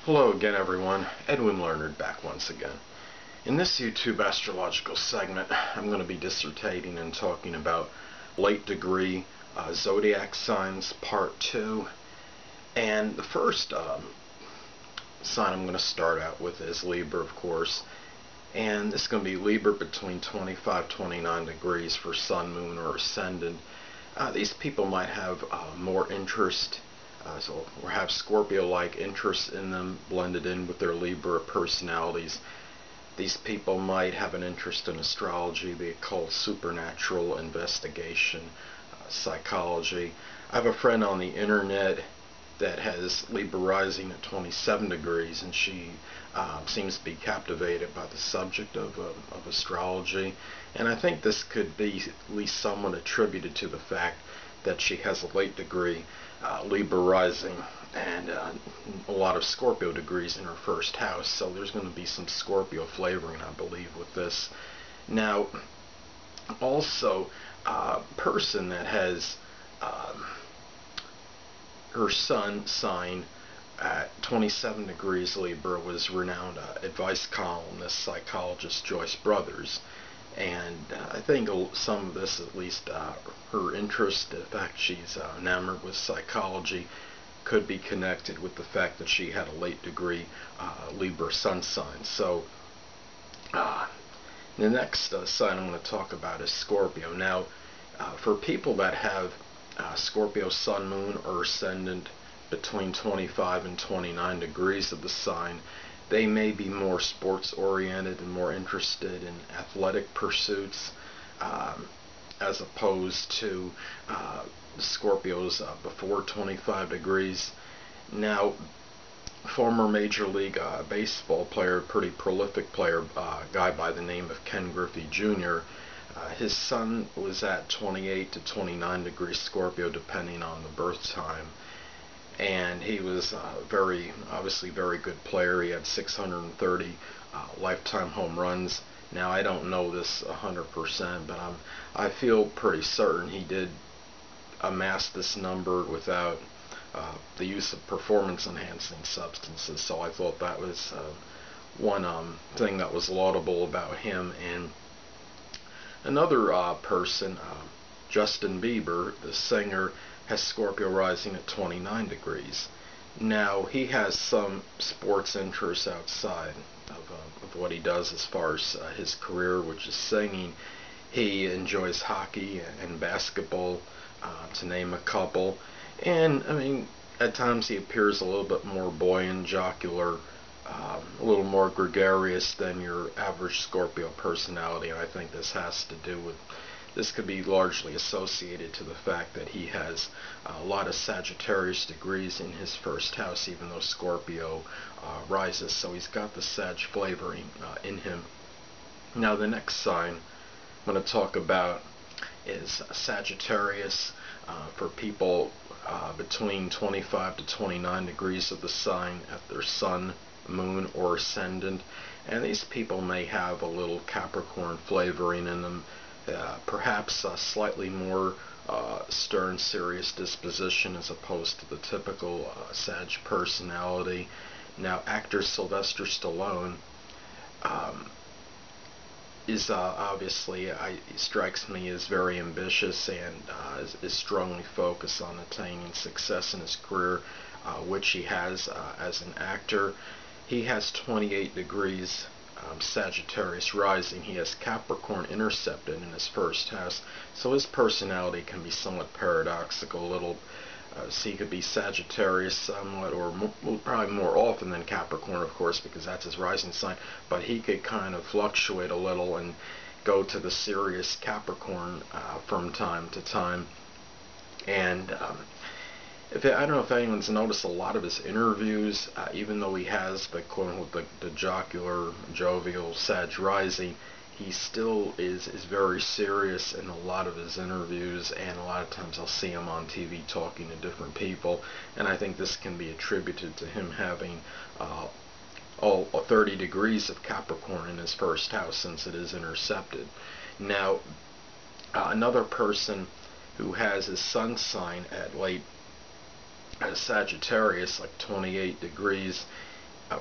Hello again, everyone. Edwin Learnard back once again. In this YouTube astrological segment, I'm going to be dissertating and talking about late degree zodiac signs, part 2. And the first sign I'm going to start out with is Libra, of course. And this is going to be Libra between 25-29 degrees for Sun, Moon, or Ascendant. These people might have more interest or have Scorpio-like interests in them blended in with their Libra personalities. These people might have an interest in astrology, the occult, supernatural, investigation, psychology. I have a friend on the internet that has Libra rising at 27 degrees, and she seems to be captivated by the subject of astrology. And I think this could be at least somewhat attributed to the fact that she has a late degree Libra rising and a lot of Scorpio degrees in her first house. So there's going to be some Scorpio flavoring, I believe, with this. Now, also, a person that has her sun sign at 27 degrees Libra was renowned advice columnist, psychologist Joyce Brothers. And I think some of this, at least her interest, the fact she's enamored with psychology, could be connected with the fact that she had a late degree Libra sun sign. So the next sign I'm going to talk about is Scorpio. Now, for people that have Scorpio sun, moon, or ascendant between 25 and 29 degrees of the sign, they may be more sports oriented and more interested in athletic pursuits as opposed to Scorpios before 25 degrees. Now, former Major League Baseball player, pretty prolific player, guy by the name of Ken Griffey Jr., his sun was at 28 to 29 degrees Scorpio depending on the birth time. And he was obviously very good player. He had 630 lifetime home runs. Now, I don't know this 100%, but I feel pretty certain he did amass this number without the use of performance-enhancing substances. So I thought that was one thing that was laudable about him. And another person, Justin Bieber, the singer, has Scorpio rising at 29 degrees. Now, he has some sports interests outside of what he does as far as his career, which is singing. He enjoys hockey and basketball, to name a couple. And, I mean, at times he appears a little bit more buoyant, jocular, a little more gregarious than your average Scorpio personality. And I think this has to do with this could be largely associated to the fact that he has a lot of Sagittarius degrees in his first house, even though Scorpio rises. So he's got the Sag flavoring in him. Now, the next sign I'm going to talk about is Sagittarius for people between 25 to 29 degrees of the sign at their sun, moon, or ascendant. And these people may have a little Capricorn flavoring in them. Perhaps a slightly more stern, serious disposition as opposed to the typical Sag personality. Now, actor Sylvester Stallone is obviously, strikes me as very ambitious and is strongly focused on attaining success in his career, which he has as an actor. He has 28 degrees Sagittarius rising. He has Capricorn intercepted in his first house, so his personality can be somewhat paradoxical, a little. So he could be Sagittarius somewhat, or probably more often than Capricorn, of course, because that's his rising sign, but he could kind of fluctuate a little and go to the serious Capricorn from time to time. And I don't know if anyone's noticed a lot of his interviews, even though he has the quote-unquote the jocular, jovial Sag rising, he still is very serious in a lot of his interviews, and a lot of times I'll see him on TV talking to different people, and I think this can be attributed to him having all 30 degrees of Capricorn in his first house, since it is intercepted. Now, another person who has his sun sign at late Sagittarius, like 28 degrees,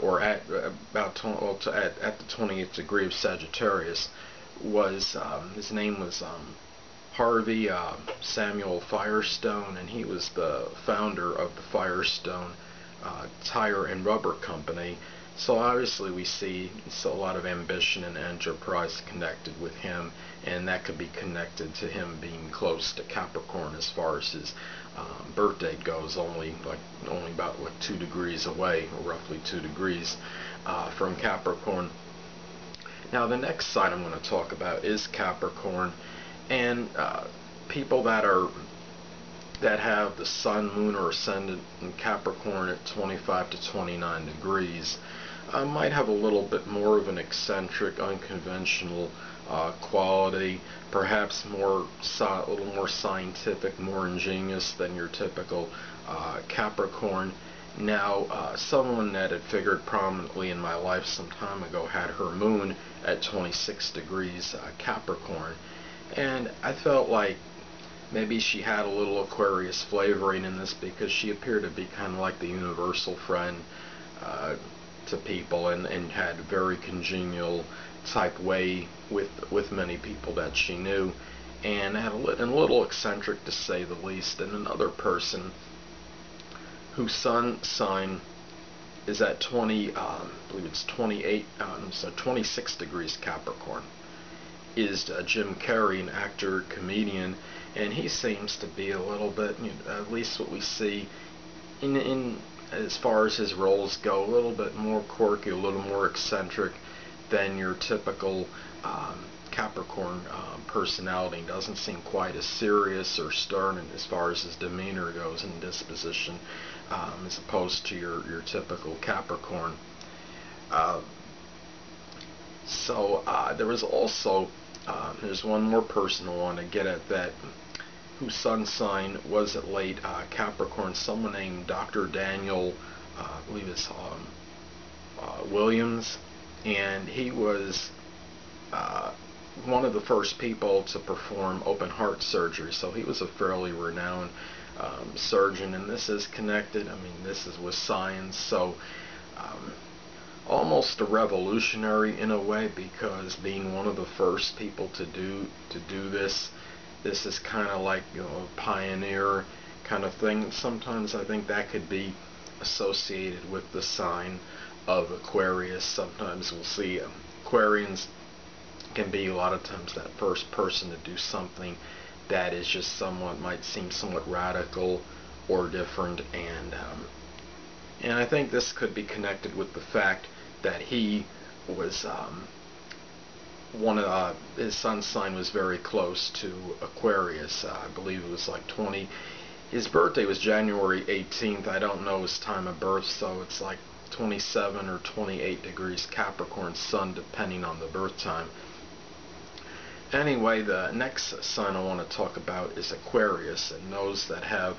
or at at the 20th degree of Sagittarius, was his name was Harvey Samuel Firestone, and he was the founder of the Firestone Tire and Rubber Company. So obviously we see a lot of ambition and enterprise connected with him, and that could be connected to him being close to Capricorn as far as his birth date goes, only about 2 degrees away, or roughly 2 degrees from Capricorn. Now the next sign I'm going to talk about is Capricorn, and people that have the sun, moon, or ascendant in Capricorn at 25 to 29 degrees might have a little bit more of an eccentric, unconventional quality, perhaps a little more scientific, more ingenious than your typical Capricorn. Now, someone that had figured prominently in my life some time ago had her moon at 26 degrees Capricorn, and I felt like maybe she had a little Aquarius flavoring in this, because she appeared to be kind of like the universal friend to people, and had very congenial type way with many people that she knew, and had a little eccentric to say the least. And another person whose sun sign is at 20, I believe it's 26 degrees Capricorn, is Jim Carrey, an actor, comedian, and he seems to be a little bit, at least what we see in as far as his roles go, a little bit more quirky, a little more eccentric than your typical Capricorn personality. He doesn't seem quite as serious or stern as far as his demeanor goes and disposition, as opposed to your typical Capricorn. There was also there's one more person I want to get at, that whose sun sign was at late Capricorn, someone named Dr. Daniel, I believe it's Williams, and he was one of the first people to perform open heart surgery, so he was a fairly renowned surgeon, and this is connected, this is with science, so almost a revolutionary in a way, because being one of the first people to do this is kind of like, a pioneer kind of thing. Sometimes I think that could be associated with the sign of Aquarius. Sometimes we'll see Aquarians can be a lot of times that first person to do something that is just might seem somewhat radical or different, and I think this could be connected with the fact that he was his sun sign was very close to Aquarius. I believe it was like 20. His birthday was January 18th. I don't know his time of birth, so it's like 27 or 28 degrees Capricorn sun, depending on the birth time. Anyway, the next sign I want to talk about is Aquarius, and those that have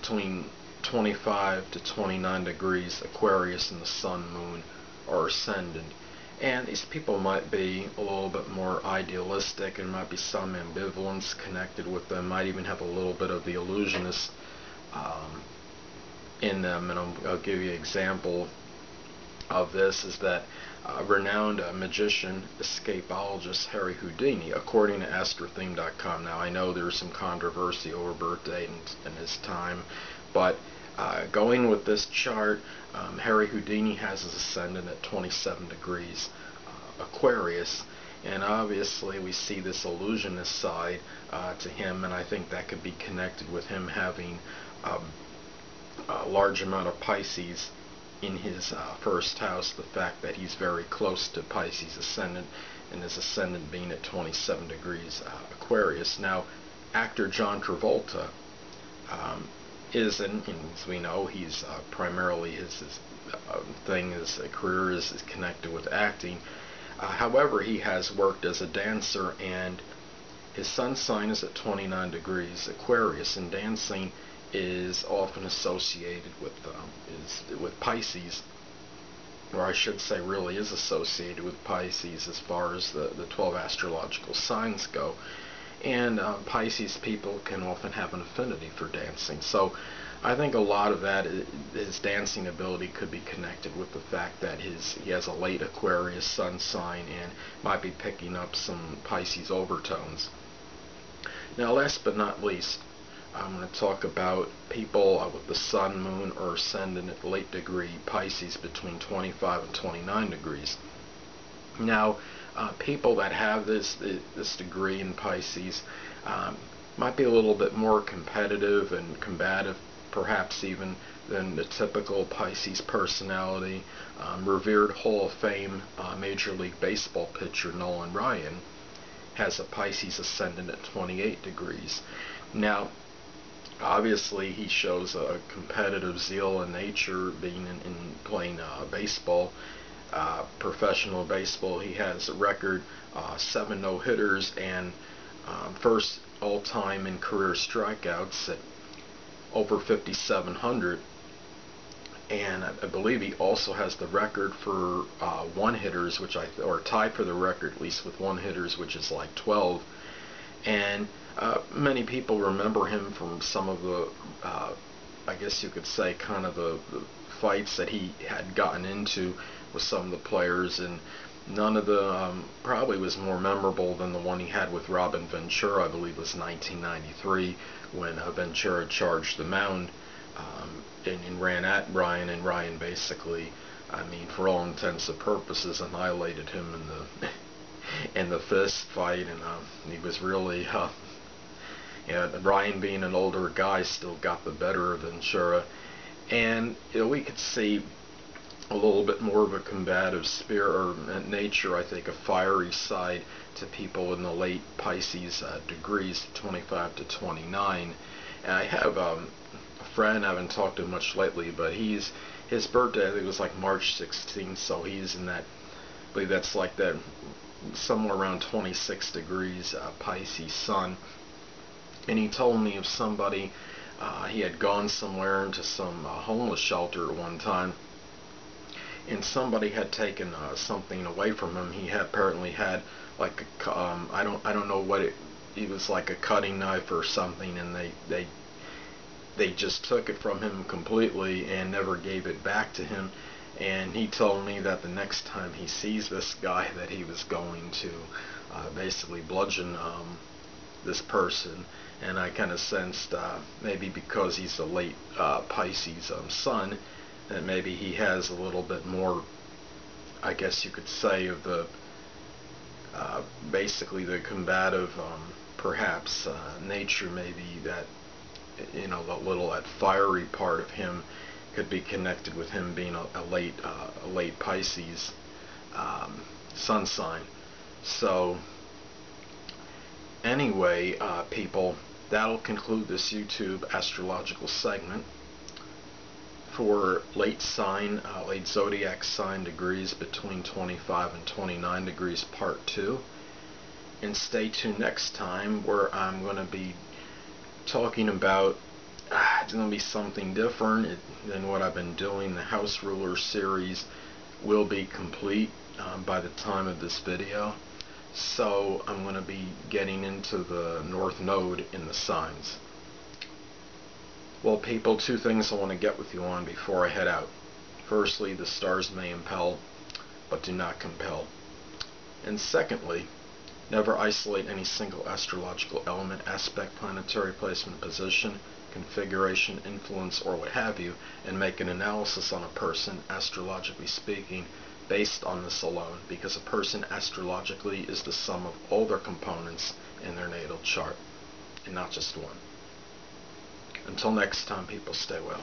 between 25 to 29 degrees Aquarius in the sun, moon, or ascendant. And these people might be a little bit more idealistic, and might be some ambivalence connected with them, might even have a little bit of the illusionist in them. And I'll give you an example of this, is that renowned magician, escapologist Harry Houdini, according to astrotheme.com. Now I know there's some controversy over birth date and his time, but going with this chart, Harry Houdini has his ascendant at 27 degrees Aquarius, and obviously we see this illusionist side to him, and I think that could be connected with him having a large amount of Pisces in his first house, the fact that he's very close to Pisces ascendant, and his ascendant being at 27 degrees Aquarius. Now, actor John Travolta as we know, he's primarily his career is connected with acting. However, he has worked as a dancer, and his sun sign is at 29 degrees Aquarius, and dancing is often associated with Pisces, or I should say really is associated with Pisces as far as the 12 astrological signs go. And Pisces people can often have an affinity for dancing. So I think a lot of that, his dancing ability, could be connected with the fact that he has a late Aquarius sun sign and might be picking up some Pisces overtones. Now, last but not least, I'm going to talk about people with the sun, moon, or ascendant late degree Pisces between 25 and 29 degrees. Now, people that have this degree in Pisces might be a little bit more competitive and combative, perhaps even than the typical Pisces personality. Revered Hall of Fame Major League Baseball pitcher Nolan Ryan has a Pisces ascendant at 28 degrees. Now, obviously, he shows a competitive zeal and nature being in playing baseball, professional baseball. He has a record 7 no-hitters and first all-time in career strikeouts at over 5,700, and I believe he also has the record for one-hitters, or tied for the record at least with one-hitters, which is like 12. And many people remember him from some of the, I guess you could say, kind of the fights that he had gotten into with some of the players, and none of the probably was more memorable than the one he had with Robin Ventura. I believe it was 1993, when Ventura charged the mound and ran at Ryan, and Ryan basically, I mean, for all intents and purposes, annihilated him in the fist fight, and he was really, Ryan, being an older guy, still got the better of Ventura, and we could see a little bit more of a combative spirit or nature, I think, a fiery side to people in the late Pisces degrees, 25 to 29. And I have a friend, I haven't talked to him much lately, but his birthday, I think it was like March 16th, so he's in that, I believe that's like that, somewhere around 26 degrees Pisces sun. And he told me of somebody, he had gone somewhere into some homeless shelter at one time, and somebody had taken something away from him. He had apparently had like a, I don't know what it was, like a cutting knife or something, and they just took it from him completely and never gave it back to him. And he told me that the next time he sees this guy, that he was going to basically bludgeon this person. And I kind of sensed, maybe because he's a late Pisces sun, that maybe he has a little bit more, I guess you could say, of the basically the combative, perhaps nature, maybe, that the little, that fiery part of him could be connected with him being a late Pisces sun sign. So anyway, people, that'll conclude this YouTube astrological segment for late zodiac sign degrees between 25 and 29 degrees part 2. And stay tuned next time, where I'm going to be talking about, it's going to be something different than what I've been doing. The House Ruler series will be complete by the time of this video. So I'm going to be getting into the North Node in the signs. Well, people, 2 things I want to get with you on before I head out. Firstly, the stars may impel, but do not compel. And secondly, never isolate any single astrological element, aspect, planetary placement, position, configuration, influence, or what have you, and make an analysis on a person, astrologically speaking, based on this alone, because a person astrologically is the sum of all their components in their natal chart, and not just one. Until next time, people, stay well.